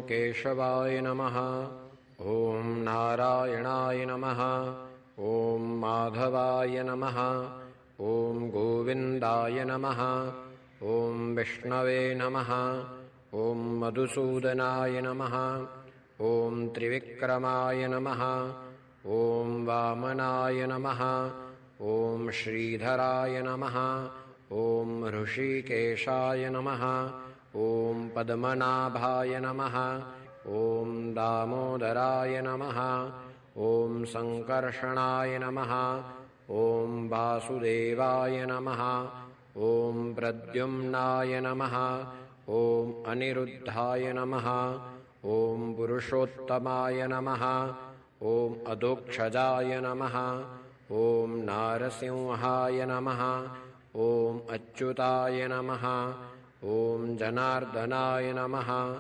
केशवाय नमः। ॐ नारायणाय नमः। ॐ माधवाय नमः। ॐ गोविन्दाय नमः। ॐ विष्णवे नमः। ॐ मधुसूदनाय नमः। ॐ त्रिविक्रमाय नमः। ॐ वामनाय नमः। ॐ श्रीधराय नमः। ॐ ऋषिकेशाय नमः। ॐ पद्मनाभाय नमः। ॐ दामोदराय नमः। ॐ सङ्कर्षणाय नमः। ॐ वासुदेवाय नमः। ॐ प्रद्युम्नाय नमः। ॐ अनिरुद्धाय नमः। ॐ पुरुषोत्तमाय नमः। ॐ अधोक्षजाय नमः। ॐ नारसिंहाय नमः। ॐ अच्युताय नमः। ॐ जनार्दनाय नमः।